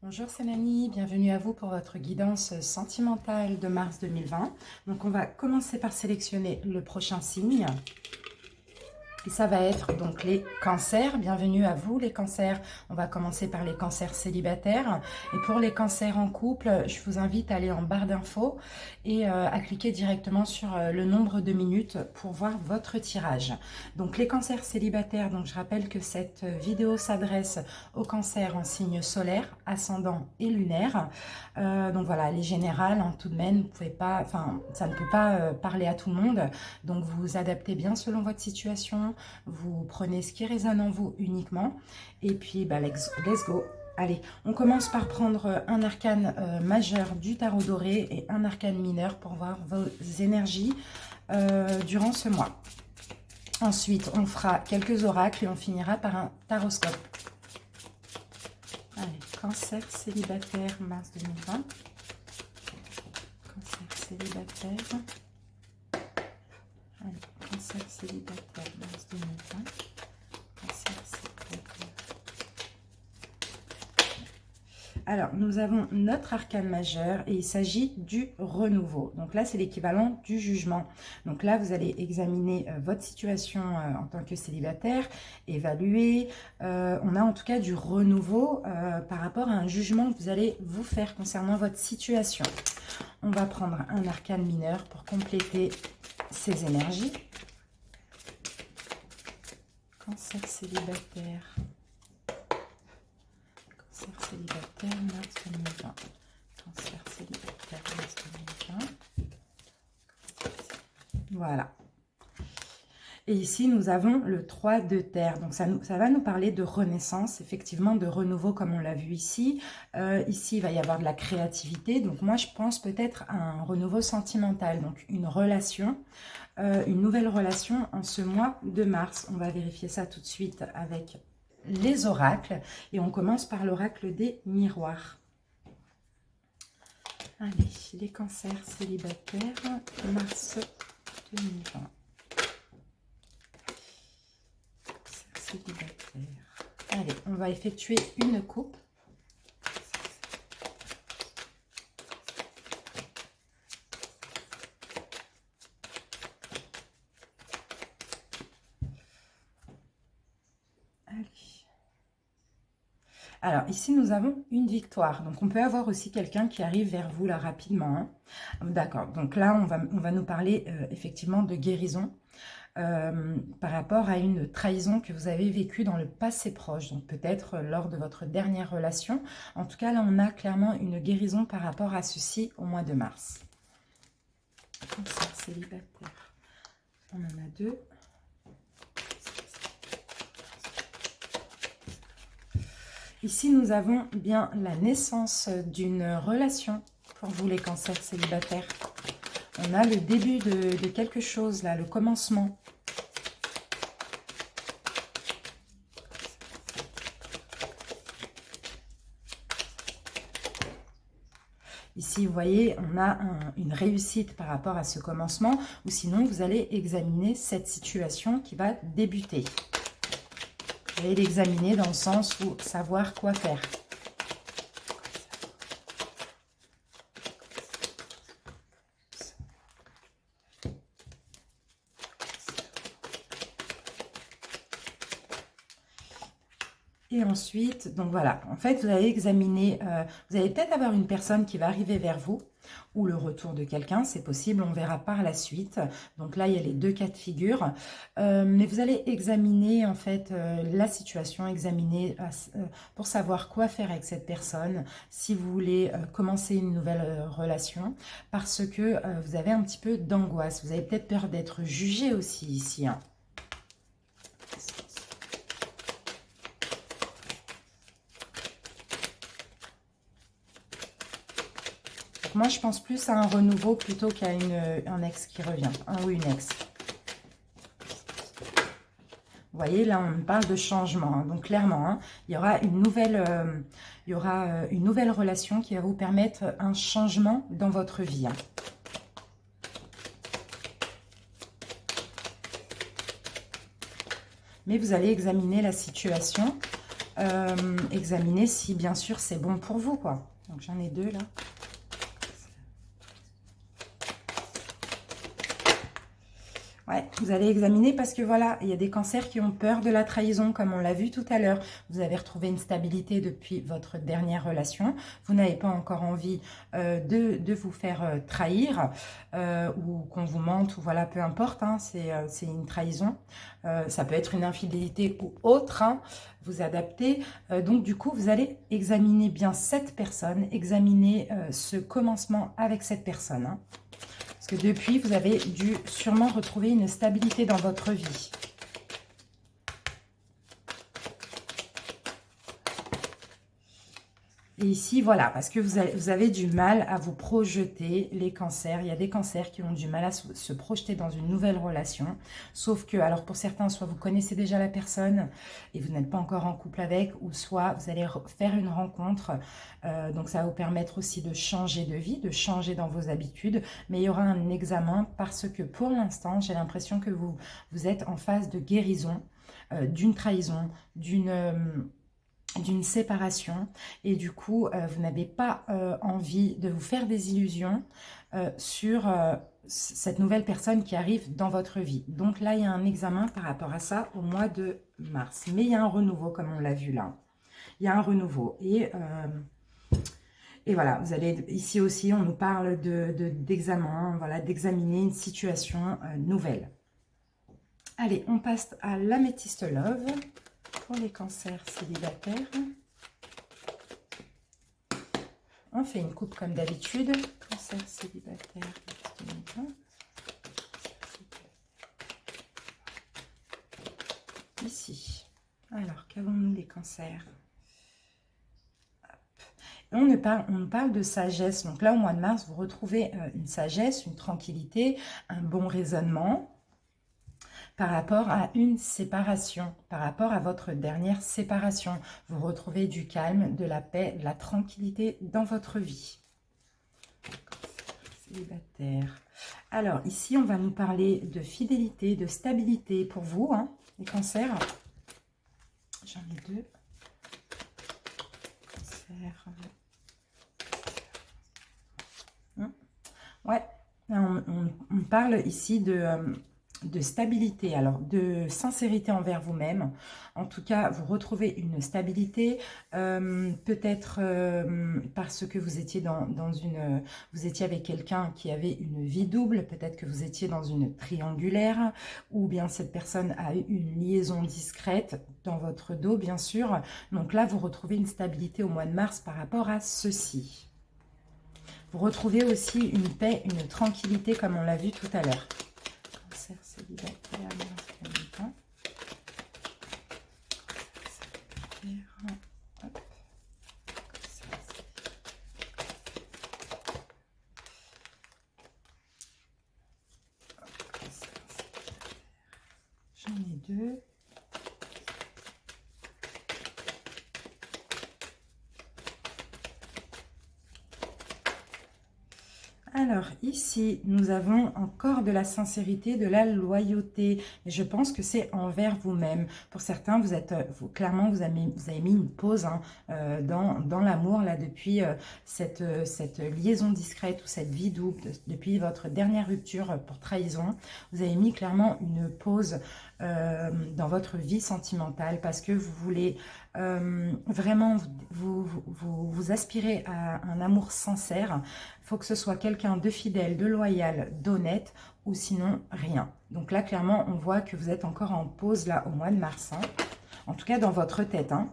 Bonjour, c'est Nani, bienvenue à vous pour votre guidance sentimentale de mars 2020. Donc on va commencer par sélectionner le prochain signe. Et ça va être donc les cancers. Bienvenue à vous les cancers. On va commencer par les cancers célibataires. Et pour les cancers en couple, je vous invite à aller en barre d'infos et à cliquer directement sur le nombre de minutes pour voir votre tirage. Donc les cancers célibataires, donc je rappelle que cette vidéo s'adresse aux cancers en signe solaire, ascendant et lunaire. Donc voilà, les générales, hein, tout de même, vous pouvez pas, enfin, ça ne peut pas parler à tout le monde. Donc vous vous adaptez bien selon votre situation. Vous prenez ce qui résonne en vous uniquement. Et puis, bah, let's go. Allez, on commence par prendre un arcane majeur du tarot doré et un arcane mineur pour voir vos énergies durant ce mois. Ensuite, on fera quelques oracles et on finira par un taroscope. Allez, cancer célibataire, mars 2020. Cancer célibataire. Allez, cancer célibataire, mars 2020. Cancer célibataire. Alors, nous avons notre arcane majeur et il s'agit du renouveau. Donc là, c'est l'équivalent du jugement. Donc là, vous allez examiner votre situation en tant que célibataire, évaluer. On a en tout cas du renouveau par rapport à un jugement que vous allez vous faire concernant votre situation. On va prendre un arcane mineur pour compléter ces énergies. Cancer célibataire. Cancer célibataire, mars 2020. Cancer célibataire, mars 2020. Voilà. Et ici, nous avons le 3 de terre. Donc, ça va nous parler de renaissance, effectivement, de renouveau, comme on l'a vu ici. Ici, il va y avoir de la créativité. Donc, moi, je pense peut-être à un renouveau sentimental. Donc, une relation, une nouvelle relation en ce mois de mars. On va vérifier ça tout de suite avec les oracles. Et on commence par l'oracle des miroirs. Allez, les cancers célibataires, mars 2020. Célibataire. Allez, on va effectuer une coupe. Allez. Alors, ici, nous avons une victoire. Donc, on peut avoir aussi quelqu'un qui arrive vers vous, là, rapidement. Hein. D'accord. Donc là, on va nous parler, effectivement, de guérison. Par rapport à une trahison que vous avez vécue dans le passé proche, donc peut-être lors de votre dernière relation. En tout cas, là, on a clairement une guérison par rapport à ceci au mois de mars. Cancer célibataire, on en a deux. Ici, nous avons bien la naissance d'une relation pour vous, les cancers célibataires. On a le début de quelque chose, là, le commencement. Ici, vous voyez, on a une réussite par rapport à ce commencement, ou sinon, vous allez examiner cette situation qui va débuter. Vous allez l'examiner dans le sens où savoir quoi faire. Et ensuite, donc voilà, en fait, vous allez examiner, vous allez peut-être avoir une personne qui va arriver vers vous, ou le retour de quelqu'un, c'est possible, on verra par la suite. Donc là, il y a les deux cas de figure. Mais vous allez examiner, en fait, la situation, examiner pour savoir quoi faire avec cette personne, si vous voulez commencer une nouvelle relation, parce que vous avez un petit peu d'angoisse. Vous avez peut-être peur d'être jugé aussi ici, hein. Moi, je pense plus à un renouveau plutôt qu'à un ex qui revient, un ou une ex. Vous voyez, là, on parle de changement. Hein. Donc, clairement, hein, il y aura une nouvelle relation qui va vous permettre un changement dans votre vie. Hein. Mais vous allez examiner la situation examinez si bien sûr c'est bon pour vous, quoi. Donc j'en ai 2 là. Ouais, vous allez examiner parce que voilà, il y a des cancers qui ont peur de la trahison, comme on l'a vu tout à l'heure. Vous avez retrouvé une stabilité depuis votre dernière relation. Vous n'avez pas encore envie de vous faire trahir ou qu'on vous mente, ou voilà, peu importe, hein, c'est une trahison. Ça peut être une infidélité ou autre, hein, vous adaptez. Donc du coup, vous allez examiner bien cette personne, examiner ce commencement avec cette personne, hein. Parce que depuis, vous avez dû sûrement retrouver une stabilité dans votre vie. Et ici, voilà, parce que vous avez du mal à vous projeter, les cancers. Il y a des cancers qui ont du mal à se projeter dans une nouvelle relation. Sauf que, alors pour certains, soit vous connaissez déjà la personne et vous n'êtes pas encore en couple avec, ou soit vous allez faire une rencontre. Donc ça va vous permettre aussi de changer de vie, de changer dans vos habitudes. Mais il y aura un examen parce que pour l'instant, j'ai l'impression que vous êtes en phase de guérison, d'une trahison, d'une séparation, et du coup vous n'avez pas envie de vous faire des illusions sur cette nouvelle personne qui arrive dans votre vie. Donc là il y a un examen par rapport à ça au mois de mars, mais il y a un renouveau comme on l'a vu là, il y a un renouveau et voilà, vous allez ici aussi on nous parle d'examen, voilà, d'examiner une situation nouvelle. Allez, on passe à l'améthyste love pour les cancers célibataires. On fait une coupe comme d'habitude. Cancer célibataire. Ici. Alors, qu'avons-nous les cancers? On nous parle de sagesse. Donc là, au mois de mars, vous retrouvez une sagesse, une tranquillité, un bon raisonnement par rapport à une séparation, par rapport à votre dernière séparation. Vous retrouvez du calme, de la paix, de la tranquillité dans votre vie. Célibataire. Alors, ici, on va nous parler de fidélité, de stabilité pour vous, hein, les cancers. J'en ai 2. Cancer. Ouais, on parle ici de stabilité, alors de sincérité envers vous-même. En tout cas, vous retrouvez une stabilité, peut-être parce que vous étiez vous étiez avec quelqu'un qui avait une vie double, peut-être que vous étiez dans une triangulaire, ou bien cette personne a eu une liaison discrète dans votre dos, bien sûr. Donc là, vous retrouvez une stabilité au mois de mars par rapport à ceci. Vous retrouvez aussi une paix, une tranquillité comme on l'a vu tout à l'heure. Cancer célibataire, j'en ai 2. Alors ici, nous avons encore de la sincérité, de la loyauté. Et je pense que c'est envers vous-même. Pour certains, clairement, vous avez mis une pause, hein, dans l'amour là depuis cette liaison discrète ou cette vie double, depuis votre dernière rupture pour trahison. Vous avez mis clairement une pause dans votre vie sentimentale parce que vous voulez vraiment vous aspirez à un amour sincère. Il faut que ce soit quelqu'un de fidèle, de loyal, d'honnête, ou sinon rien. Donc là, clairement, on voit que vous êtes encore en pause là au mois de mars, hein. En tout cas dans votre tête, hein.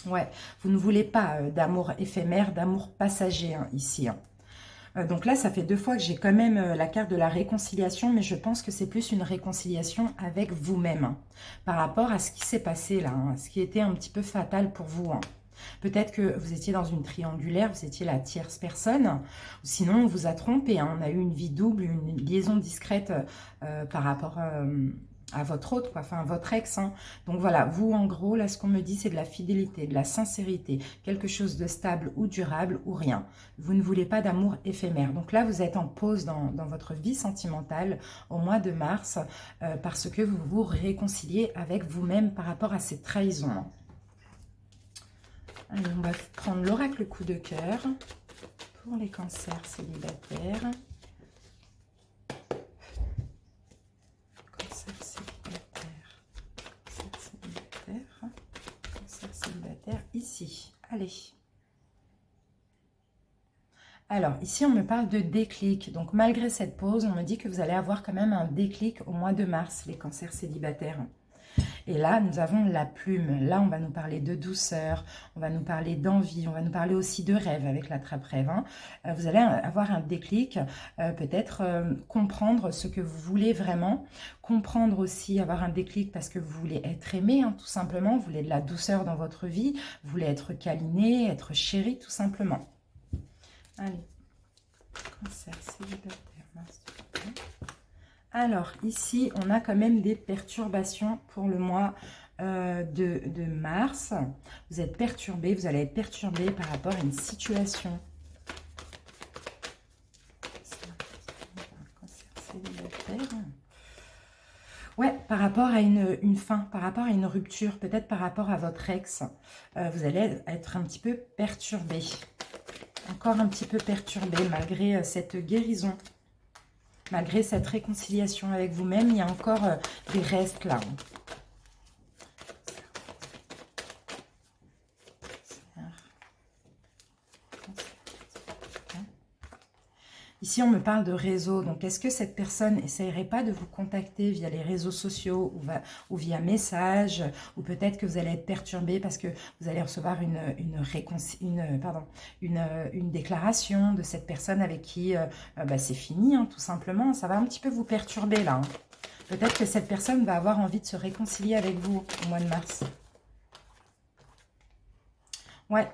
Ouais, vous ne voulez pas d'amour éphémère, d'amour passager, hein, ici, hein. Donc là, ça fait 2 fois que j'ai quand même la carte de la réconciliation, mais je pense que c'est plus une réconciliation avec vous-même, hein, par rapport à ce qui s'est passé là, hein, ce qui était un petit peu fatal pour vous, hein. Peut-être que vous étiez dans une triangulaire, vous étiez la tierce personne, ou sinon on vous a trompé, hein, on a eu une vie double, une liaison discrète par rapport à votre autre, quoi, enfin votre ex, hein. Donc voilà, vous en gros, là ce qu'on me dit c'est de la fidélité, de la sincérité, quelque chose de stable ou durable ou rien. Vous ne voulez pas d'amour éphémère. Donc là vous êtes en pause dans votre vie sentimentale au mois de mars parce que vous vous réconciliez avec vous-même par rapport à ces trahisons. Allez, on va prendre l'oracle coup de cœur pour les cancers célibataires. Cancer célibataire. Cancer célibataire. Cancer célibataire. Ici. Allez. Alors, ici, on me parle de déclic. Donc, malgré cette pause, on me dit que vous allez avoir quand même un déclic au mois de mars, les cancers célibataires. Et là, nous avons la plume. Là, on va nous parler de douceur, on va nous parler d'envie, on va nous parler aussi de rêve avec la trappe-rêve. Hein. Vous allez avoir un déclic, peut-être comprendre ce que vous voulez vraiment, comprendre aussi, avoir un déclic parce que vous voulez être aimé, hein, tout simplement, vous voulez de la douceur dans votre vie, vous voulez être câliné, être chéri, tout simplement. Allez, cancer célibataire, mars. Alors, ici, on a quand même des perturbations pour le mois de mars. Vous êtes perturbé, vous allez être perturbé par rapport à une situation. Ouais, par rapport à une fin, par rapport à une rupture, peut-être par rapport à votre ex. Vous allez être un petit peu perturbé. Encore un petit peu perturbé malgré cette guérison. Malgré cette réconciliation avec vous-même, il y a encore des restes là. Ici, on me parle de réseau. Donc, est-ce que cette personne n'essayerait pas de vous contacter via les réseaux sociaux ou via message, ou peut-être que vous allez être perturbé parce que vous allez recevoir une déclaration de cette personne avec qui c'est fini, hein, tout simplement. Ça va un petit peu vous perturber là. Hein. Peut-être que cette personne va avoir envie de se réconcilier avec vous au mois de mars. Ouais.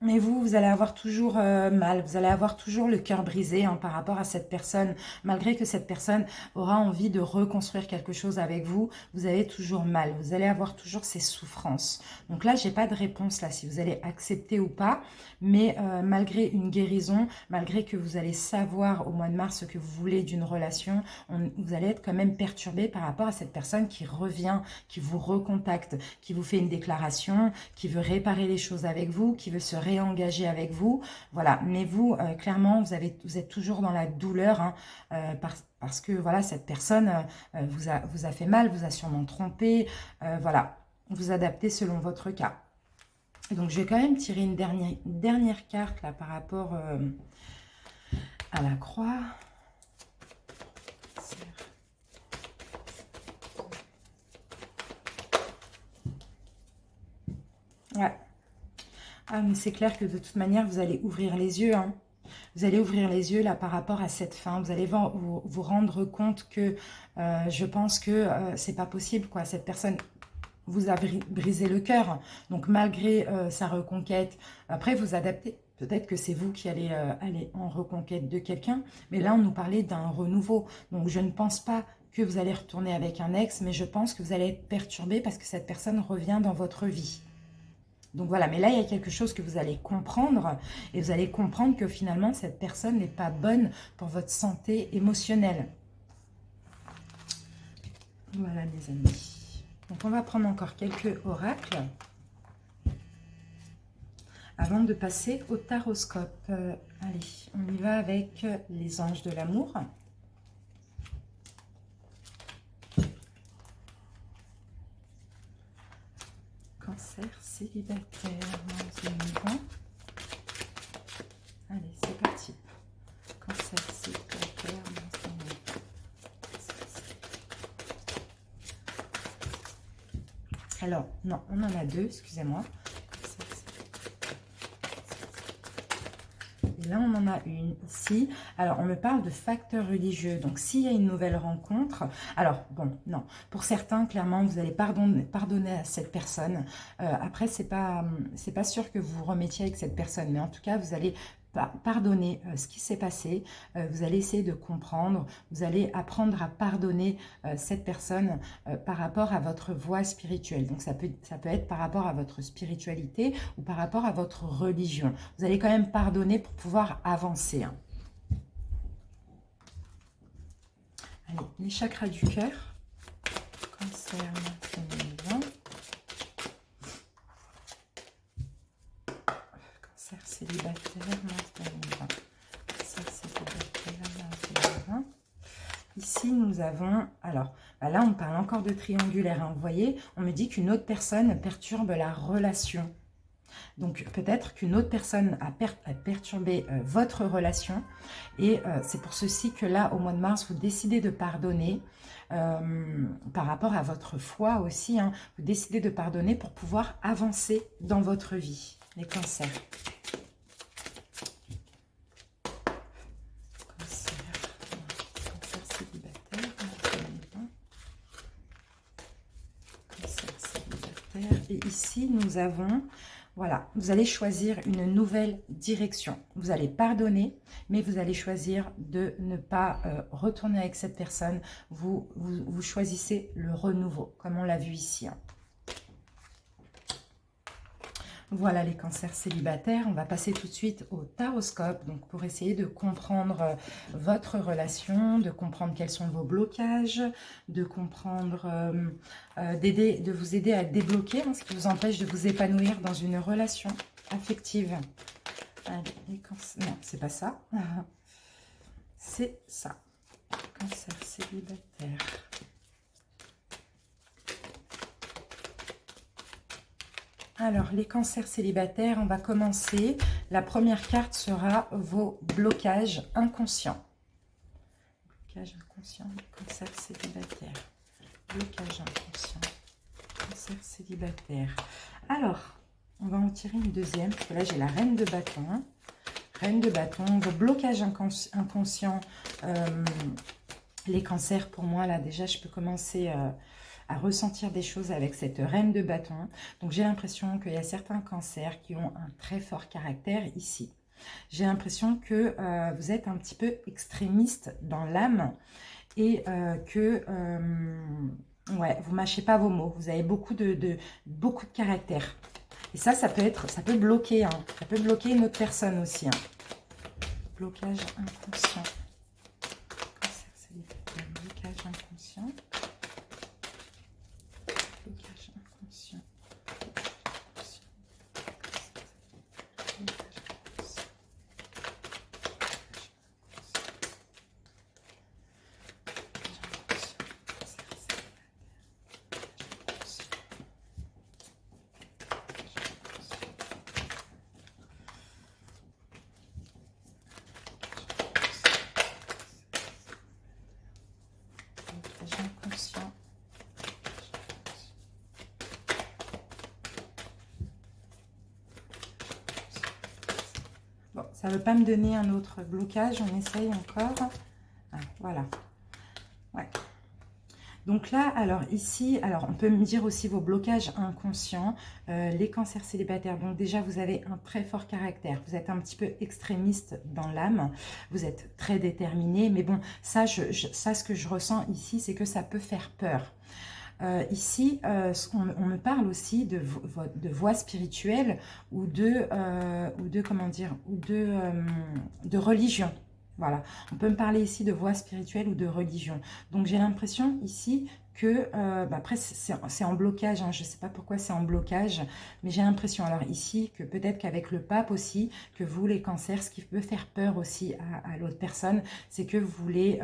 Mais vous allez avoir toujours mal, vous allez avoir toujours le cœur brisé hein, par rapport à cette personne. Malgré que cette personne aura envie de reconstruire quelque chose avec vous, vous avez toujours mal. Vous allez avoir toujours ces souffrances. Donc là, j'ai pas de réponse là, si vous allez accepter ou pas. Mais malgré une guérison, malgré que vous allez savoir au mois de mars ce que vous voulez d'une relation, vous allez être quand même perturbé par rapport à cette personne qui revient, qui vous recontacte, qui vous fait une déclaration, qui veut réparer les choses avec vous, qui veut se réengager avec vous, voilà. Mais vous, clairement, vous êtes toujours dans la douleur, hein, parce que voilà, cette personne vous a fait mal, vous a sûrement trompé, voilà. Vous adaptez selon votre cas. Donc, je vais quand même tirer une dernière carte là par rapport à la croix. Ouais. Ah, mais c'est clair que de toute manière, vous allez ouvrir les yeux. Hein. Vous allez ouvrir les yeux là par rapport à cette fin. Vous allez vous rendre compte que je pense que c'est pas possible, quoi. Cette personne vous a brisé le cœur. Donc, malgré sa reconquête, après, vous adaptez. Peut-être que c'est vous qui allez aller en reconquête de quelqu'un. Mais là, on nous parlait d'un renouveau. Donc, je ne pense pas que vous allez retourner avec un ex, mais je pense que vous allez être perturbé parce que cette personne revient dans votre vie. Donc voilà, mais là, il y a quelque chose que vous allez comprendre et vous allez comprendre que finalement, cette personne n'est pas bonne pour votre santé émotionnelle. Voilà, les amis. Donc, on va prendre encore quelques oracles avant de passer au taroscope. Allez, on y va avec les anges de l'amour. Cancer célibataire, mars 2020. Allez, c'est parti. Cancer célibataire, mars 2020. Alors, non, on en a deux, excusez-moi. Et là, on en a une ici. Alors, on me parle de facteurs religieux. Donc, s'il y a une nouvelle rencontre... Alors, bon, non. Pour certains, clairement, vous allez pardonner à cette personne. Après, c'est pas sûr que vous vous remettiez avec cette personne. Mais en tout cas, vous allez pardonner ce qui s'est passé. Vous allez essayer de comprendre. Vous allez apprendre à pardonner cette personne par rapport à votre voie spirituelle. Donc, ça peut être par rapport à votre spiritualité ou par rapport à votre religion. Vous allez quand même pardonner pour pouvoir avancer. Hein. Allez, les chakras du cœur. Cancer, 2020. Cancer célibataire, mars 2020. Cancer célibataire, mars 2020. Ici, nous avons... Alors, bah là, on parle encore de triangulaire. Hein, vous voyez, on me dit qu'une autre personne perturbe la relation. Donc, peut-être qu'une autre personne a perturbé votre relation. Et c'est pour ceci que là, au mois de mars, vous décidez de pardonner. Par rapport à votre foi aussi. Hein, vous décidez de pardonner pour pouvoir avancer dans votre vie. Les cancers. Et ici, nous avons, voilà, vous allez choisir une nouvelle direction. Vous allez pardonner, mais vous allez choisir de ne pas retourner avec cette personne. Vous choisissez le renouveau, comme on l'a vu ici. Hein. Voilà les cancers célibataires. On va passer tout de suite au taroscope, donc pour essayer de comprendre votre relation, de comprendre quels sont vos blocages, de comprendre, de vous aider à débloquer ce qui vous empêche de vous épanouir dans une relation affective. Allez, les cancers... Non, c'est pas ça. C'est ça. Cancer célibataire. Alors, les cancers célibataires, on va commencer. La première carte sera vos blocages inconscients. Blocage inconscient, cancer célibataire. Blocage inconscient, cancer célibataire. Alors, on va en tirer une deuxième, parce que là, j'ai la reine de bâton. Reine de bâton, vos blocages inconscients. Les cancers, pour moi, là, déjà, je peux commencer... à ressentir des choses avec cette reine de bâton. Donc, j'ai l'impression qu'il y a certains cancers qui ont un très fort caractère ici. J'ai l'impression que vous êtes un petit peu extrémiste dans l'âme et que ouais, vous mâchez pas vos mots. Vous avez beaucoup de caractère. Et ça peut bloquer. Hein. Ça peut bloquer une autre personne aussi. Hein. Blocage inconscient. Cancer célibataire, blocage inconscient. Bon, ça ne veut pas me donner un autre blocage, on essaye encore. Ah, voilà. Ouais. Donc là, alors ici, alors on peut me dire aussi vos blocages inconscients, les cancers célibataires. Donc déjà, vous avez un très fort caractère. Vous êtes un petit peu extrémiste dans l'âme. Vous êtes très déterminé. Mais bon, ça, ce que je ressens ici, c'est que ça peut faire peur. Ici, on me parle aussi de voie spirituelle ou comment dire, ou de religion. Voilà, on peut me parler ici de voie spirituelle ou de religion. Donc, j'ai l'impression ici que, après, c'est en blocage, hein, je ne sais pas pourquoi c'est en blocage, mais j'ai l'impression, alors ici, que peut-être qu'avec le pape aussi, que vous, les cancers, ce qui peut faire peur aussi à l'autre personne, c'est que vous voulez...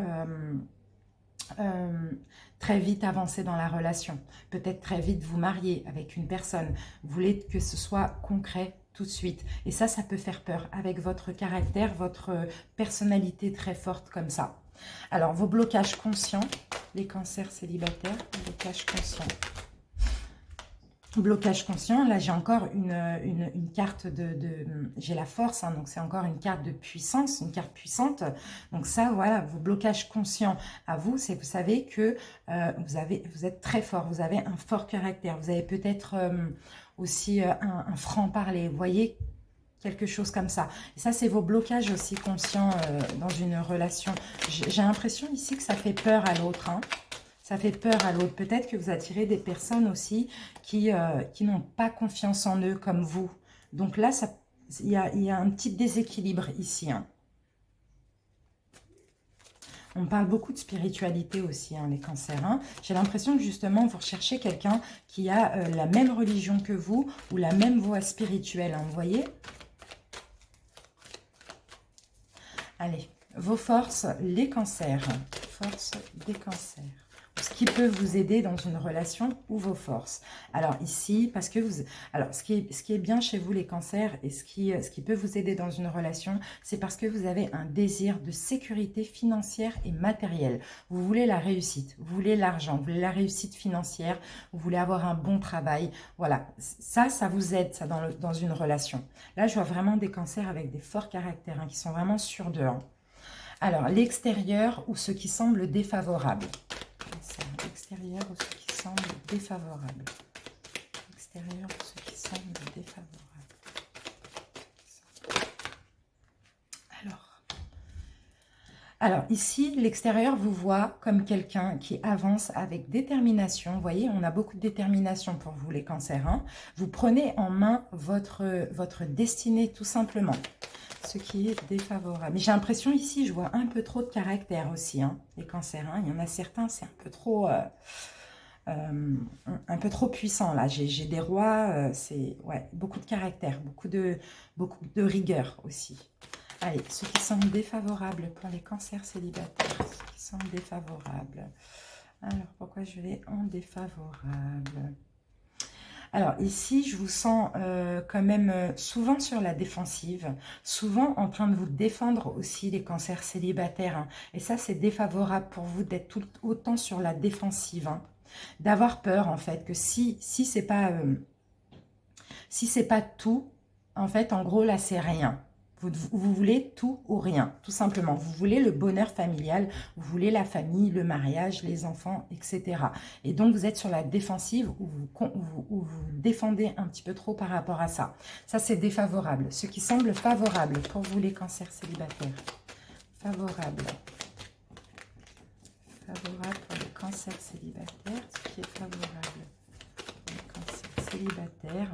très vite avancer dans la relation, peut-être très vite vous marier avec une personne, vous voulez que ce soit concret tout de suite, et ça peut faire peur avec votre caractère, votre personnalité très forte comme ça. Alors, vos blocages conscients, les cancers célibataires, blocage conscient. Blocage conscient, là j'ai encore une carte j'ai la force, hein, donc c'est encore une carte de puissance, une carte puissante. Donc ça, voilà, vos blocages conscients à vous, c'est vous savez que vous êtes très fort, vous avez un fort caractère, vous avez peut-être aussi un franc-parler, vous voyez, quelque chose comme ça. Et ça, c'est vos blocages aussi conscients dans une relation. J'ai l'impression ici que ça fait peur à l'autre, hein. Ça fait peur à l'autre. Peut-être que vous attirez des personnes aussi qui n'ont pas confiance en eux comme vous. Donc là, il y a un petit déséquilibre ici. Hein. On parle beaucoup de spiritualité aussi, hein, les cancers. Hein. J'ai l'impression que justement, vous recherchez quelqu'un qui a la même religion que vous ou la même voie spirituelle. Hein, vous voyez ? Allez, vos forces, les cancers. Forces des cancers. Ce qui peut vous aider dans une relation ou vos forces. Alors ici, parce que vous... Alors, ce qui est bien chez vous, les cancers, et ce qui peut vous aider dans une relation, c'est parce que vous avez un désir de sécurité financière et matérielle. Vous voulez la réussite, vous voulez l'argent, vous voulez la réussite financière, vous voulez avoir un bon travail. Voilà, ça vous aide ça, dans une relation. Là, je vois vraiment des cancers avec des forts caractères, hein, qui sont vraiment sûrs d'eux. Hein. Alors, l'extérieur ou ce qui semble défavorable. L'extérieur ou ce qui semble défavorable. L'extérieur ou ce qui semble défavorable. Alors ici, l'extérieur vous voit comme quelqu'un qui avance avec détermination. Vous voyez, on a beaucoup de détermination pour vous, les cancers. Hein. Vous prenez en main votre destinée, tout simplement. Ce qui est défavorable. Mais j'ai l'impression ici, je vois un peu trop de caractère aussi, hein, les cancers. Hein. Il y en a certains, c'est un peu trop puissant là. J'ai des rois, c'est ouais, beaucoup de caractère, beaucoup de rigueur aussi. Allez, ceux qui semblent défavorables pour les cancers célibataires, ceux qui semblent défavorables. Alors, pourquoi je vais en défavorable? Alors ici, je vous sens quand même souvent sur la défensive, souvent en train de vous défendre aussi les cancers célibataires. Hein. Et ça, c'est défavorable pour vous d'être autant sur la défensive. Hein. D'avoir peur en fait que si c'est pas tout, en fait, en gros, là, c'est rien. Vous voulez tout ou rien, tout simplement. Vous voulez le bonheur familial, vous voulez la famille, le mariage, les enfants, etc. Et donc, vous êtes sur la défensive ou vous défendez un petit peu trop par rapport à ça. Ça, c'est défavorable. Ce qui semble favorable pour vous, les cancers célibataires. Favorable. Favorable pour les cancers célibataires. Ce qui est favorable pour les cancers célibataires.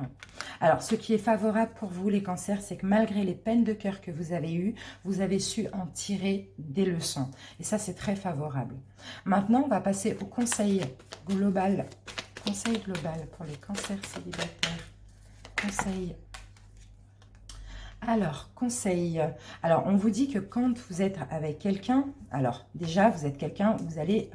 Alors, ce qui est favorable pour vous, les cancers, c'est que malgré les peines de cœur que vous avez eues, vous avez su en tirer des leçons. Et ça, c'est très favorable. Maintenant, on va passer au conseil global. Conseil global pour les cancers célibataires. Conseil. Alors, conseil. Alors, on vous dit que quand vous êtes avec quelqu'un, alors déjà, vous êtes quelqu'un, vous allez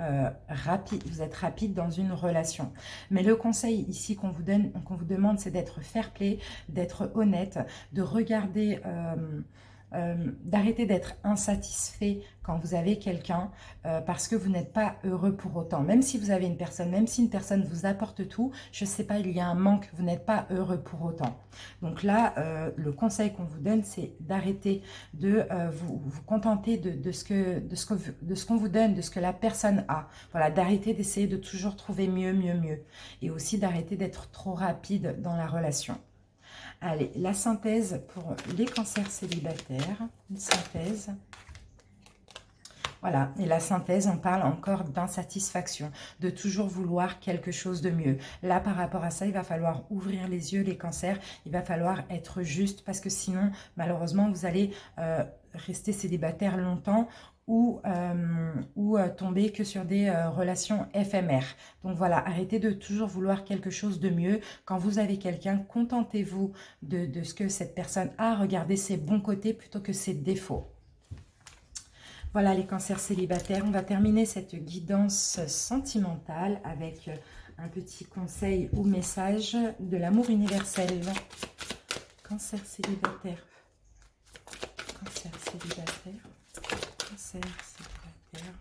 vous êtes rapide dans une relation. Mais le conseil ici qu'on vous donne, qu'on vous demande, c'est d'être fair-play, d'être honnête, de regarder, d'arrêter d'être insatisfait quand vous avez quelqu'un parce que vous n'êtes pas heureux pour autant. Même si vous avez une personne, même si une personne vous apporte tout, je ne sais pas, il y a un manque, vous n'êtes pas heureux pour autant. Donc là, le conseil qu'on vous donne, c'est d'arrêter de vous contenter de ce qu'on vous donne, de ce que la personne a. Voilà, d'arrêter d'essayer de toujours trouver mieux, mieux, mieux. Et aussi d'arrêter d'être trop rapide dans la relation. Allez, la synthèse pour les cancers célibataires. Une synthèse. Voilà, et la synthèse, on parle encore d'insatisfaction, de toujours vouloir quelque chose de mieux. Là, par rapport à ça, il va falloir ouvrir les yeux, les cancers. Il va falloir être juste parce que sinon, malheureusement, vous allez rester célibataire longtemps ou tomber que sur des relations éphémères. Donc voilà, arrêtez de toujours vouloir quelque chose de mieux. Quand vous avez quelqu'un, contentez-vous de ce que cette personne a. Regardez ses bons côtés plutôt que ses défauts. Voilà les cancers célibataires. On va terminer cette guidance sentimentale avec un petit conseil ou message de l'amour universel. Cancer célibataire. Cancer célibataire. Cancer célibataire.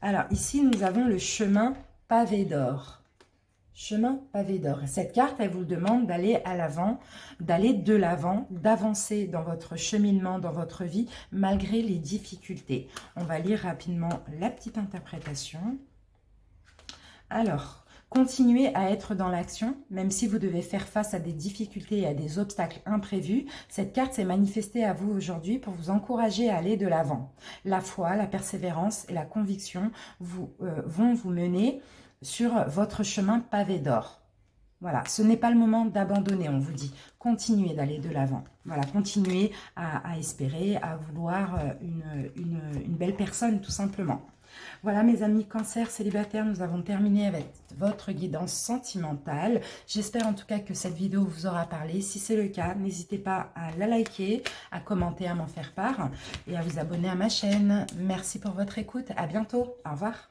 Alors ici, nous avons le chemin pavé d'or. Chemin pavé d'or. Cette carte, elle vous demande d'aller à l'avant, d'aller de l'avant, d'avancer dans votre cheminement, dans votre vie, malgré les difficultés. On va lire rapidement la petite interprétation. Alors, continuez à être dans l'action, même si vous devez faire face à des difficultés et à des obstacles imprévus. Cette carte s'est manifestée à vous aujourd'hui pour vous encourager à aller de l'avant. La foi, la persévérance et la conviction vont vous mener sur votre chemin pavé d'or. Voilà, ce n'est pas le moment d'abandonner, on vous dit. Continuez d'aller de l'avant. Voilà, continuez à espérer, à vouloir une belle personne, tout simplement. Voilà mes amis Cancer célibataires, nous avons terminé avec votre guidance sentimentale. J'espère en tout cas que cette vidéo vous aura parlé. Si c'est le cas, n'hésitez pas à la liker, à commenter, à m'en faire part et à vous abonner à ma chaîne. Merci pour votre écoute. À bientôt. Au revoir.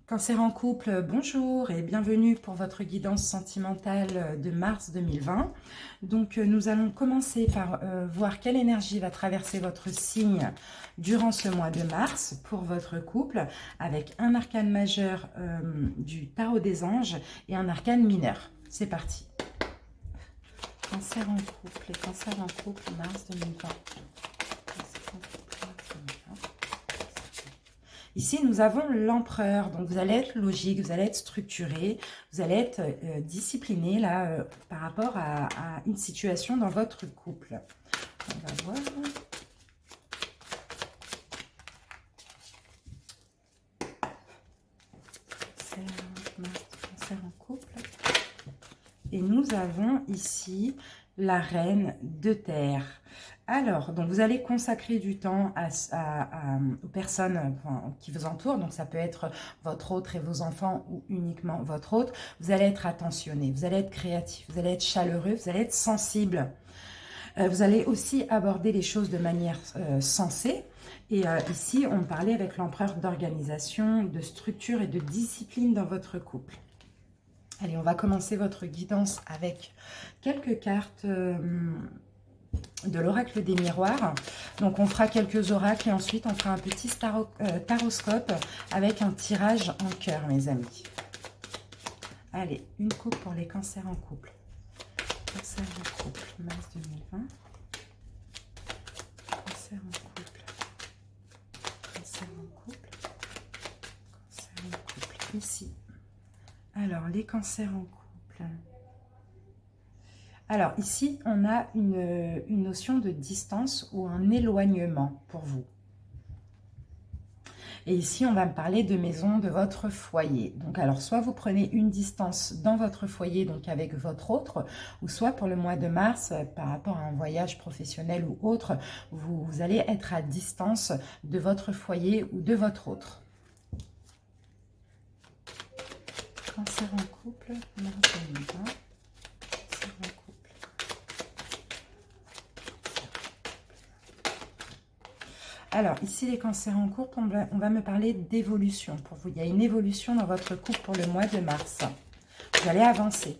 Cancer en couple, bonjour et bienvenue pour votre guidance sentimentale de mars 2020. Donc nous allons commencer par voir quelle énergie va traverser votre signe durant ce mois de mars pour votre couple avec un arcane majeur du tarot des anges et un arcane mineur. C'est parti. Cancer en couple, les cancers en couple, mars 2020. Ici, nous avons l'empereur, donc vous allez être logique, vous allez être structuré, vous allez être discipliné là, par rapport à une situation dans votre couple. On va voir. Cancer en couple. Et nous avons ici la reine de terre. Alors, donc vous allez consacrer du temps aux personnes qui vous entourent. Donc, ça peut être votre autre et vos enfants ou uniquement votre autre. Vous allez être attentionné, vous allez être créatif, vous allez être chaleureux, vous allez être sensible. Vous allez aussi aborder les choses de manière sensée. Et ici, on parlait avec l'empereur d'organisation, de structure et de discipline dans votre couple. Allez, on va commencer votre guidance avec quelques cartes de l'oracle des miroirs. Donc on fera quelques oracles et ensuite on fera un petit taroscope avec un tirage en cœur, mes amis. Allez, une coupe pour les cancers en couple. Cancer en couple, mars 2020. Cancer en couple. Cancer en couple. Cancer en couple. Ici. Alors, les cancers en couple. Alors, ici, on a une notion de distance ou un éloignement pour vous. Et ici, on va me parler de maison, de votre foyer. Donc, alors, soit vous prenez une distance dans votre foyer, donc avec votre autre, ou soit pour le mois de mars, par rapport à un voyage professionnel ou autre, vous allez être à distance de votre foyer ou de votre autre. Cancer en couple, mars 2020. Cancer en couple. Alors, ici, les cancers en couple, on va me parler d'évolution pour vous. Il y a une évolution dans votre couple pour le mois de mars. Vous allez avancer.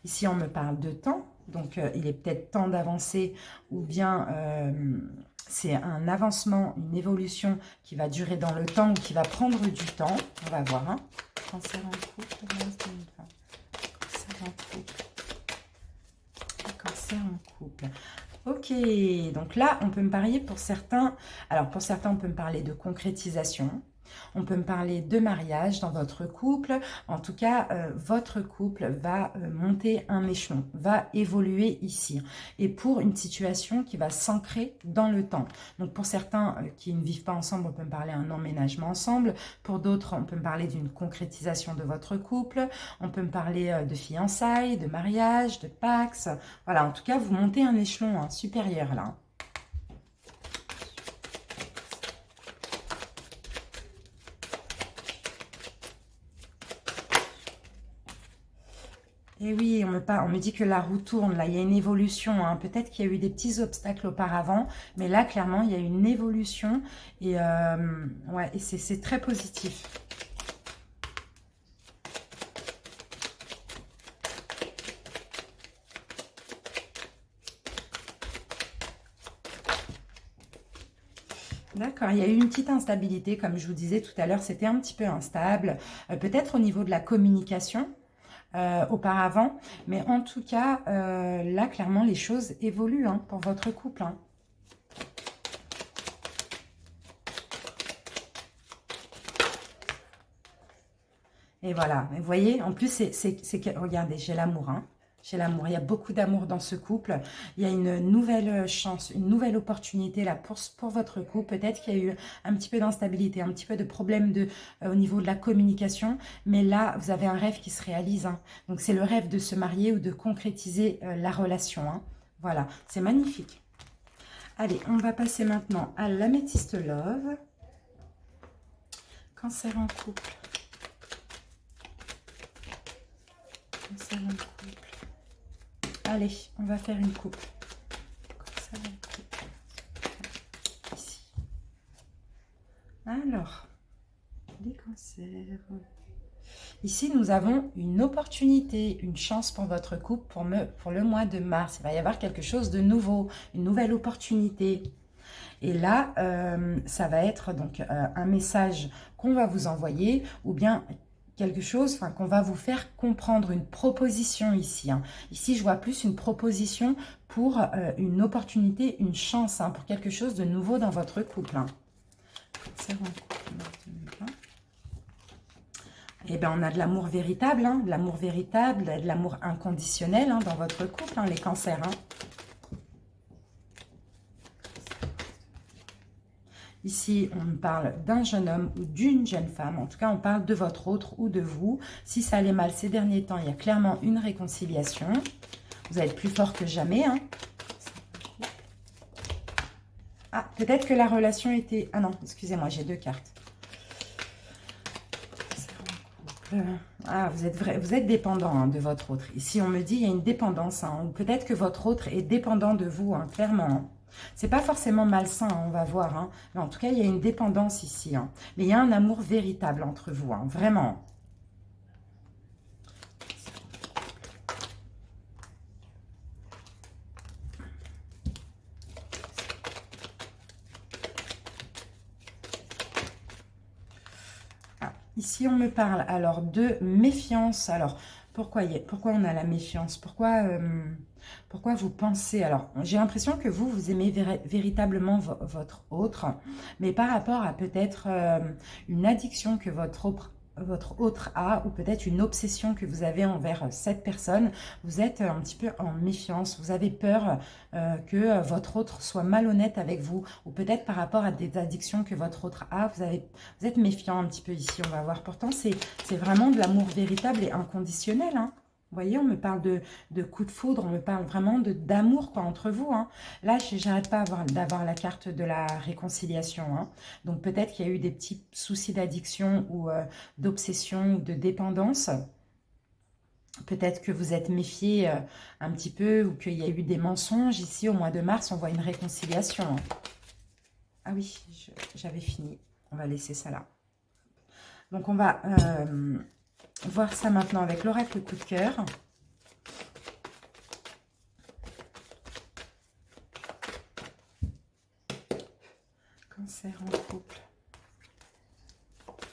Ici, on me parle de temps. Donc, il est peut-être temps d'avancer ou bien c'est un avancement, une évolution qui va durer dans le temps ou qui va prendre du temps. On va voir. Hein. Cancer en couple, mars 2020. Cancer en couple. Cancer en couple. Ok, donc là, on peut me parler pour certains. Alors, pour certains, on peut me parler de concrétisation. On peut me parler de mariage dans votre couple. En tout cas, votre couple va monter un échelon, va évoluer ici. Et pour une situation qui va s'ancrer dans le temps. Donc, pour certains qui ne vivent pas ensemble, on peut me parler d'un emménagement ensemble. Pour d'autres, on peut me parler d'une concrétisation de votre couple. On peut me parler de fiançailles, de mariage, de pax. Voilà, en tout cas, vous montez un échelon supérieur là. Et oui, on me dit que la roue tourne, là, il y a une évolution. Hein. Peut-être qu'il y a eu des petits obstacles auparavant, mais là, clairement, il y a une évolution. Et, ouais, et c'est très positif. D'accord, il y a eu une petite instabilité, comme je vous disais tout à l'heure, c'était un petit peu instable. Peut-être au niveau de la communication. Auparavant. Mais en tout cas, là, clairement, les choses évoluent hein, pour votre couple. Hein. Et voilà, vous voyez, en plus, regardez, j'ai l'amour. Hein. J'ai l'amour, il y a beaucoup d'amour dans ce couple. Il y a une nouvelle chance, une nouvelle opportunité là pour votre couple. Peut-être qu'il y a eu un petit peu d'instabilité, un petit peu de problème au niveau de la communication. Mais là, vous avez un rêve qui se réalise. Hein. Donc, c'est le rêve de se marier ou de concrétiser la relation. Hein. Voilà, c'est magnifique. Allez, on va passer maintenant à l'améthyste love. Cancer en couple. Cancer en couple. Allez, on va faire une coupe. Cancer en couple. Ici. Alors, les cancers. Ici, nous avons une opportunité, une chance pour votre couple pour le mois de mars. Il va y avoir quelque chose de nouveau, une nouvelle opportunité. Et là, ça va être donc un message qu'on va vous envoyer ou bien quelque chose qu'on va vous faire comprendre, une proposition ici. Hein. Ici, je vois plus une proposition pour une opportunité, une chance, pour quelque chose de nouveau dans votre couple. Hein. Eh bien, on a de l'amour véritable, de l'amour véritable, de l'amour inconditionnel dans votre couple, les cancers. Ici, on parle d'un jeune homme ou d'une jeune femme. En tout cas, on parle de votre autre ou de vous. Si ça allait mal ces derniers temps, il y a clairement une réconciliation. Vous allez être plus fort que jamais. Ah, peut-être que la relation était... Ah non, excusez-moi, j'ai 2 cartes. Ah, vous êtes dépendant de votre autre. Ici, on me dit il y a une dépendance. Ou peut-être que votre autre est dépendant de vous, clairement. C'est pas forcément malsain, on va voir. Mais en tout cas, il y a une dépendance ici. Mais il y a un amour véritable entre vous, vraiment. Ici, on me parle alors de méfiance. Alors, pourquoi on a la méfiance? Pourquoi vous pensez... Alors, j'ai l'impression que vous aimez véritablement votre autre, mais par rapport à peut-être une addiction que votre autre a, ou peut-être une obsession que vous avez envers cette personne, vous êtes un petit peu en méfiance, vous avez peur que votre autre soit malhonnête avec vous, ou peut-être par rapport à des addictions que votre autre a, vous êtes méfiant un petit peu ici, on va voir. Pourtant, c'est vraiment de l'amour véritable et inconditionnel, Vous voyez, on me parle de coup de foudre, on me parle vraiment d'amour entre vous. Là, j'arrête pas d'avoir la carte de la réconciliation. Donc peut-être qu'il y a eu des petits soucis d'addiction ou d'obsession ou de dépendance. Peut-être que vous êtes méfié un petit peu ou qu'il y a eu des mensonges. Ici, au mois de mars, on voit une réconciliation. Ah oui, j'avais fini. On va laisser ça là. Donc on va... voir ça maintenant avec l'oracle coup de cœur. Cancer en couple.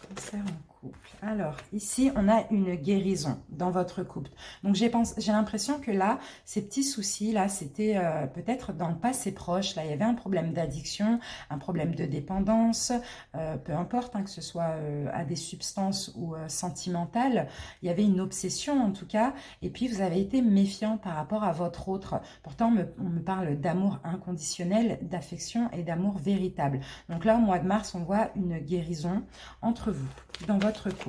Cancer en couple. Alors, ici, on a une guérison dans votre couple. Donc, j'ai l'impression que là, ces petits soucis, là, c'était peut-être dans le passé proche. Là, il y avait un problème d'addiction, un problème de dépendance, peu importe, que ce soit à des substances ou sentimentales. Il y avait une obsession, en tout cas. Et puis, vous avez été méfiant par rapport à votre autre. Pourtant, on me parle d'amour inconditionnel, d'affection et d'amour véritable. Donc là, au mois de mars, on voit une guérison entre vous, dans votre couple.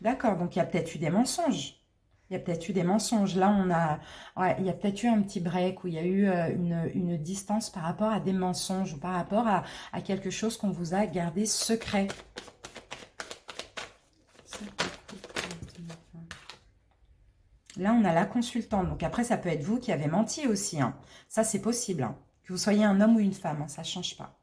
D'accord, donc il y a peut-être eu des mensonges. Il y a peut-être eu des mensonges. Là, il y a peut-être eu un petit break où il y a eu une distance par rapport à des mensonges ou par rapport à quelque chose qu'on vous a gardé secret. Là, on a la consultante. Donc après, ça peut être vous qui avez menti aussi. Ça, c'est possible. Que vous soyez un homme ou une femme, ça ne change pas.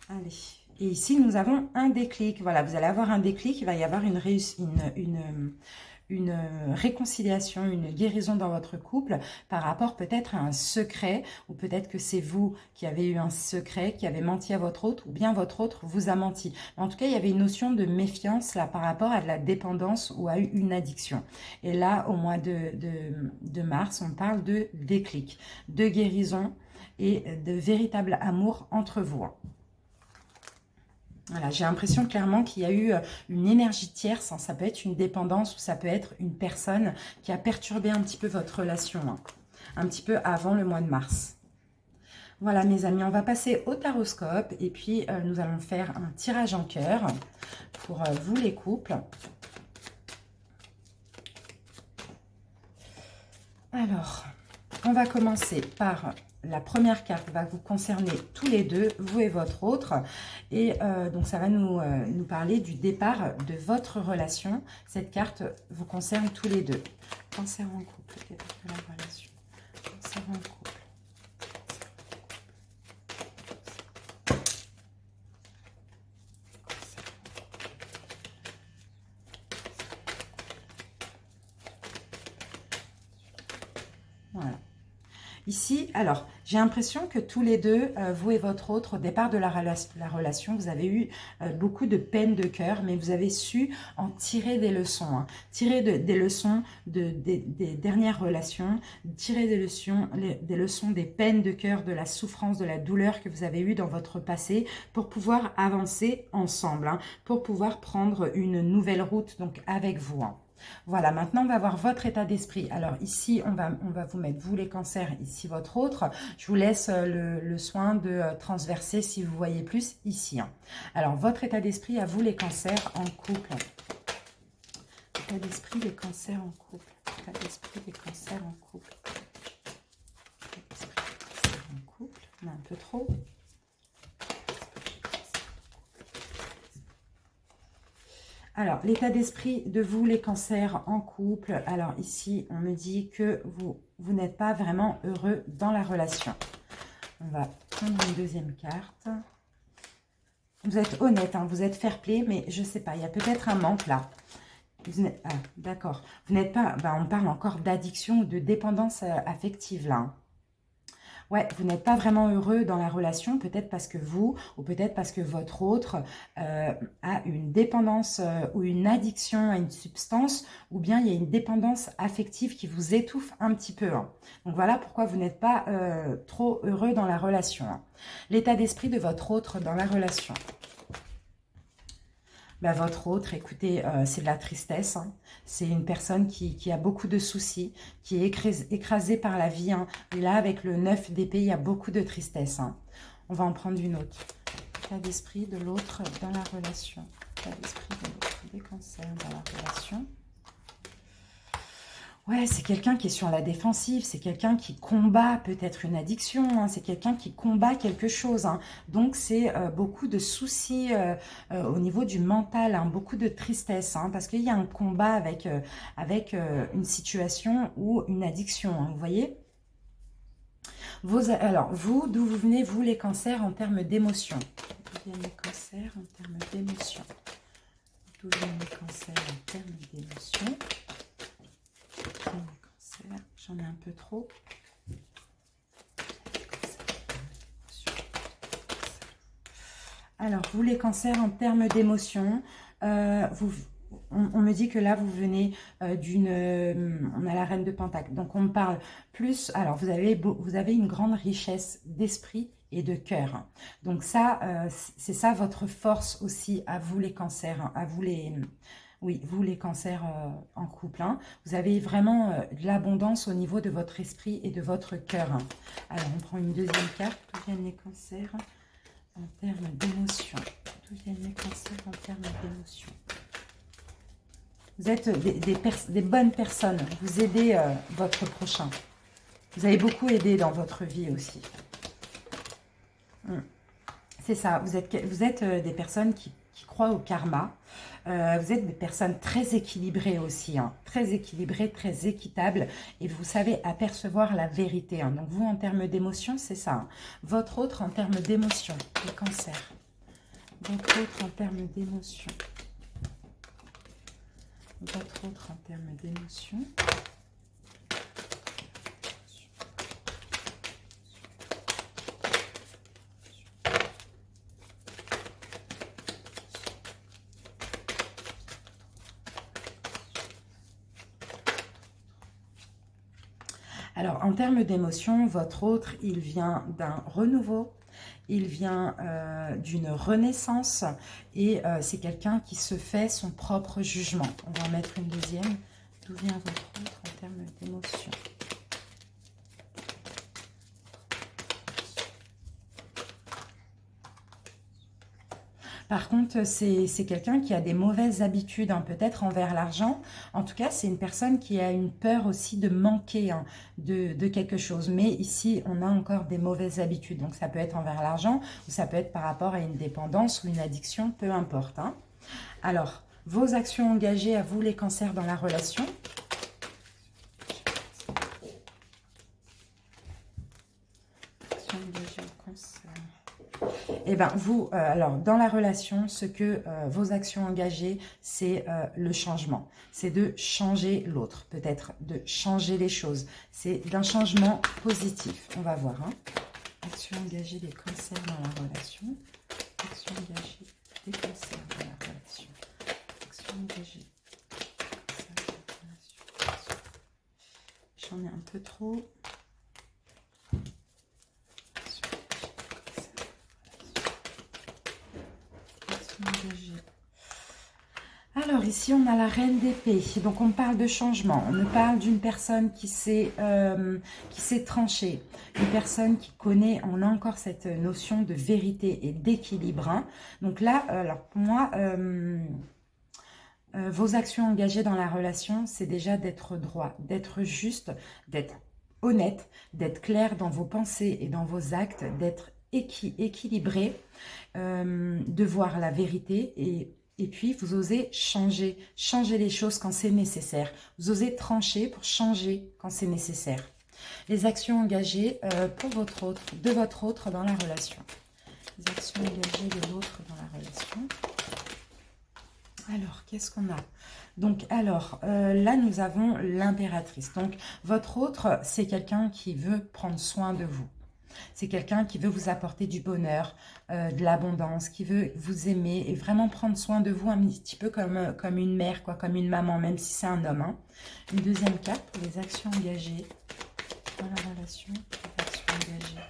Allez. Et ici, nous avons un déclic. Voilà, vous allez avoir un déclic. Il va y avoir une réconciliation, une guérison dans votre couple par rapport peut-être à un secret, ou peut-être que c'est vous qui avez eu un secret, qui avez menti à votre autre, ou bien votre autre vous a menti. En tout cas, il y avait une notion de méfiance là par rapport à de la dépendance ou à une addiction. Et là, au mois de mars, on parle de déclic, de guérison et de véritable amour entre vous. Voilà, j'ai l'impression clairement qu'il y a eu une énergie tierce, hein. Ça peut être une dépendance ou ça peut être une personne qui a perturbé un petit peu votre relation, hein, un petit peu avant le mois de mars. Voilà mes amis, on va passer au taroscope et puis nous allons faire un tirage en cœur pour vous les couples. Alors, on va commencer par la première carte, va vous concerner tous les deux, vous et votre autre. Et donc, ça va nous parler du départ de votre relation. Cette carte vous concerne tous les deux. Cancer en couple, départ de la relation. Cancer en couple. Voilà. Ici, alors, j'ai l'impression que tous les deux, vous et votre autre, au départ de la relation, vous avez eu beaucoup de peine de cœur, mais vous avez su en tirer des leçons. Hein. Tirer des leçons des dernières relations, tirer des leçons des peines de cœur, de la souffrance, de la douleur que vous avez eues dans votre passé, pour pouvoir avancer ensemble, hein, pour pouvoir prendre une nouvelle route donc avec vous. Hein. Voilà, maintenant on va voir votre état d'esprit. Alors ici, on va vous mettre, vous les cancers, ici votre autre. Je vous laisse le soin de transverser si vous voyez plus ici. Hein. Alors, votre état d'esprit à vous les cancers en couple. État d'esprit des cancers en couple. État d'esprit des cancers en couple. État d'esprit des cancers en couple. On a un peu trop. Alors, l'état d'esprit de vous, les cancers en couple. Alors, ici, on me dit que vous n'êtes pas vraiment heureux dans la relation. On va prendre une deuxième carte. Vous êtes honnête, hein, vous êtes fair-play, mais je ne sais pas, il y a peut-être un manque là. Ah, d'accord. Vous n'êtes pas... on parle encore d'addiction ou de dépendance affective là. Hein. Ouais, vous n'êtes pas vraiment heureux dans la relation, peut-être parce que vous, ou peut-être parce que votre autre a une dépendance ou une addiction à une substance, ou bien il y a une dépendance affective qui vous étouffe un petit peu. Hein. Donc voilà pourquoi vous n'êtes pas trop heureux dans la relation. Hein. L'état d'esprit de votre autre dans la relation. Ben, votre autre, écoutez, c'est de la tristesse. Hein. C'est une personne qui a beaucoup de soucis, qui est écrasée par la vie. Hein. Et là, avec le 9 d'épée, il y a beaucoup de tristesse. Hein. On va en prendre une autre. L'état d'esprit de l'autre dans la relation. L'état d'esprit de l'autre des cancers dans la relation. Ouais, c'est quelqu'un qui est sur la défensive, c'est quelqu'un qui combat peut-être une addiction, hein, c'est quelqu'un qui combat quelque chose. Hein. Donc, c'est beaucoup de soucis au niveau du mental, hein, beaucoup de tristesse, hein, parce qu'il y a un combat avec une situation ou une addiction, hein, vous voyez. Alors, vous, d'où vous venez, vous, les cancers, en termes d'émotion. D'où viennent les cancers en termes d'émotion. D'où viennent les cancers en termes d'émotion. J'en ai un peu trop. Alors, vous les cancers en termes d'émotion, on me dit que là, vous venez on a la reine de Pentacle. Donc, on me parle plus... Alors, vous avez une grande richesse d'esprit et de cœur. Donc, ça, c'est ça votre force aussi à vous les cancers, à vous les... Oui, vous les cancers en couple, hein, vous avez vraiment de l'abondance au niveau de votre esprit et de votre cœur. Hein. Alors, on prend une deuxième carte. D'où viennent les cancers en termes d'émotion? D'où viennent les cancers en termes d'émotion? Vous êtes des bonnes personnes. Vous aidez votre prochain. Vous avez beaucoup aidé dans votre vie aussi. C'est ça. Vous êtes des personnes qui croient au karma. Vous êtes des personnes très équilibrées aussi, hein, très équilibrées, très équitables, et vous savez apercevoir la vérité. Hein. Donc vous, en termes d'émotion, c'est ça. Hein. Votre autre, en termes d'émotion, le cancer. Votre autre, en termes d'émotion. votre autre en termes d'émotion. Alors, en termes d'émotion, votre autre, il vient d'un renouveau, il vient d'une renaissance et c'est quelqu'un qui se fait son propre jugement. On va en mettre une deuxième. D'où vient votre autre en termes d'émotion? Par contre, c'est quelqu'un qui a des mauvaises habitudes, hein, peut-être envers l'argent. En tout cas, c'est une personne qui a une peur aussi de manquer hein, de quelque chose. Mais ici, on a encore des mauvaises habitudes. Donc, ça peut être envers l'argent ou ça peut être par rapport à une dépendance ou une addiction, peu importe. Hein. Alors, vos actions engagées à vous, les cancers, dans la relation. Actions engagées au cancer. Eh bien, vous, alors, dans la relation, ce que vos actions engagées, c'est le changement. C'est de changer l'autre, peut-être de changer les choses. C'est d'un changement positif. On va voir. Hein. Actions engagées des cancers dans la relation. Actions engagées des cancers dans la relation. Actions engagées des cancers dans la relation. J'en ai un peu trop. Alors ici on a la reine d'épée, donc on parle de changement, on parle d'une personne qui s'est tranchée, une personne qui connaît, on a encore cette notion de vérité et d'équilibre. Hein. Donc là, alors pour moi, vos actions engagées dans la relation, c'est déjà d'être droit, d'être juste, d'être honnête, d'être clair dans vos pensées et dans vos actes, d'être équilibré, de voir la vérité et puis vous osez changer les choses quand c'est nécessaire. Vous osez trancher pour changer quand c'est nécessaire. Les actions engagées pour votre autre, de votre autre dans la relation. Les actions engagées de l'autre dans la relation. Alors, qu'est-ce qu'on a? Donc, alors, là, nous avons l'impératrice. Donc, votre autre, c'est quelqu'un qui veut prendre soin de vous. C'est quelqu'un qui veut vous apporter du bonheur, de l'abondance, qui veut vous aimer et vraiment prendre soin de vous un petit peu comme une mère, quoi, comme une maman, même si c'est un homme. Hein. Une deuxième carte pour les actions engagées dans la relation. Les actions engagées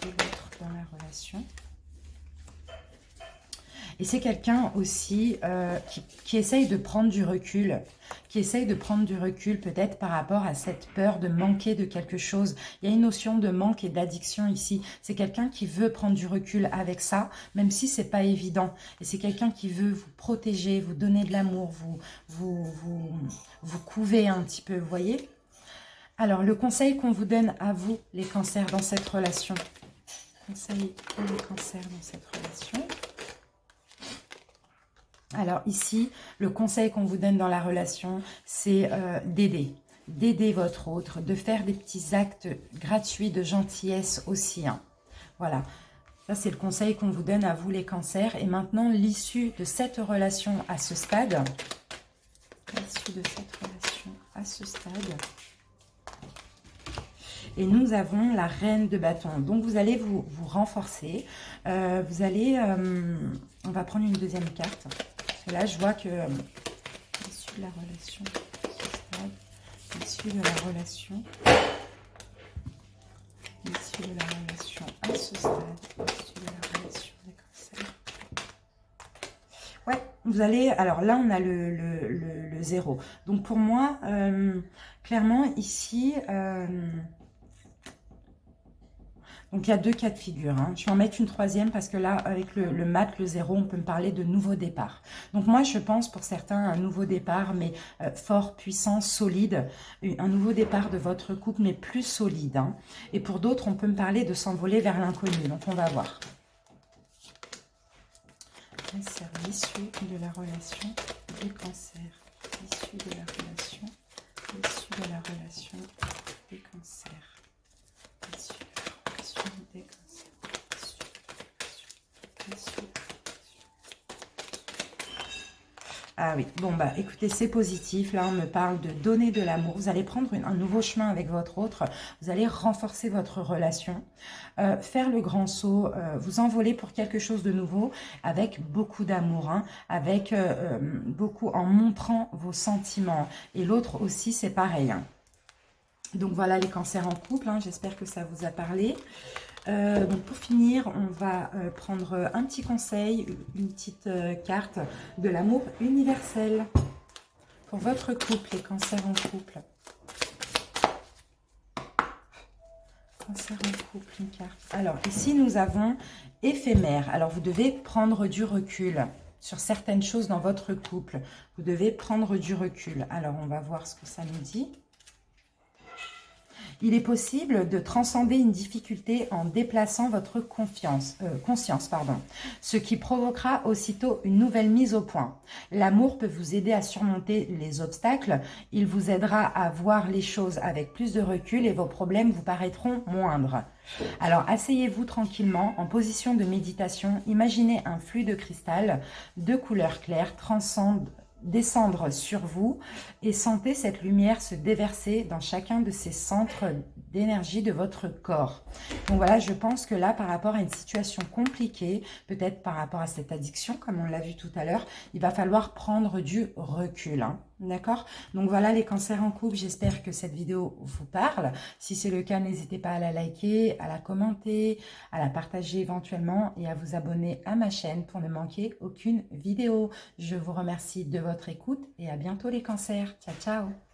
de l'autre dans la relation. Et c'est quelqu'un aussi qui essaye de prendre du recul, peut-être par rapport à cette peur de manquer de quelque chose. Il y a une notion de manque et d'addiction ici. C'est quelqu'un qui veut prendre du recul avec ça, même si c'est pas évident. Et c'est quelqu'un qui veut vous protéger, vous donner de l'amour, vous couver un petit peu, vous voyez? Alors, le conseil qu'on vous donne à vous, les cancers, dans cette relation. Conseil pour les cancers dans cette relation. Alors ici, le conseil qu'on vous donne dans la relation, c'est d'aider votre autre, de faire des petits actes gratuits de gentillesse aussi. Hein. Voilà, ça c'est le conseil qu'on vous donne à vous les cancers. Et maintenant, l'issue de cette relation à ce stade, et nous avons la reine de bâton. Donc vous allez vous renforcer, vous allez, on va prendre une deuxième carte. Et là, je vois que l'issue de la relation, l'issue de la relation, à ce stade, l'issue de la relation des cancers. Ouais, vous allez, alors là, on a le 0. Donc pour moi, clairement, ici, donc, il y a deux cas de figure. Hein. Je vais en mettre une troisième parce que là, avec le mat, le 0, on peut me parler de nouveau départ. Donc, moi, je pense pour certains un nouveau départ, mais fort, puissant, solide. Un nouveau départ de votre couple, mais plus solide. Hein. Et pour d'autres, on peut me parler de s'envoler vers l'inconnu. Donc, on va voir. C'est l'issue de la relation du cancer. L'issue de la relation. L'issue de la relation du cancer. Ah oui, bon bah écoutez, c'est positif. Là, on me parle de donner de l'amour. Vous allez prendre un nouveau chemin avec votre autre. Vous allez renforcer votre relation, faire le grand saut, vous envoler pour quelque chose de nouveau avec beaucoup d'amour, hein, avec beaucoup en montrant vos sentiments. Et l'autre aussi, c'est pareil, hein. Donc voilà les cancers en couple, hein, j'espère que ça vous a parlé. Donc pour finir, on va prendre un petit conseil, une petite carte de l'amour universel pour votre couple, les cancers en couple. Cancer en couple, une carte. Alors ici nous avons éphémère. Alors vous devez prendre du recul sur certaines choses dans votre couple. Vous devez prendre du recul. Alors on va voir ce que ça nous dit. Il est possible de transcender une difficulté en déplaçant votre conscience, ce qui provoquera aussitôt une nouvelle mise au point. L'amour peut vous aider à surmonter les obstacles, il vous aidera à voir les choses avec plus de recul et vos problèmes vous paraîtront moindres. Alors, asseyez-vous tranquillement en position de méditation, imaginez un flux de cristal de couleur claire descendre sur vous et sentez cette lumière se déverser dans chacun de ces centres d'énergie de votre corps. Donc voilà, je pense que là, par rapport à une situation compliquée, peut-être par rapport à cette addiction, comme on l'a vu tout à l'heure, il va falloir prendre du recul, hein. D'accord? Donc voilà les cancers en couple, j'espère que cette vidéo vous parle. Si c'est le cas, n'hésitez pas à la liker, à la commenter, à la partager éventuellement et à vous abonner à ma chaîne pour ne manquer aucune vidéo. Je vous remercie de votre écoute et à bientôt les cancers. Ciao, ciao!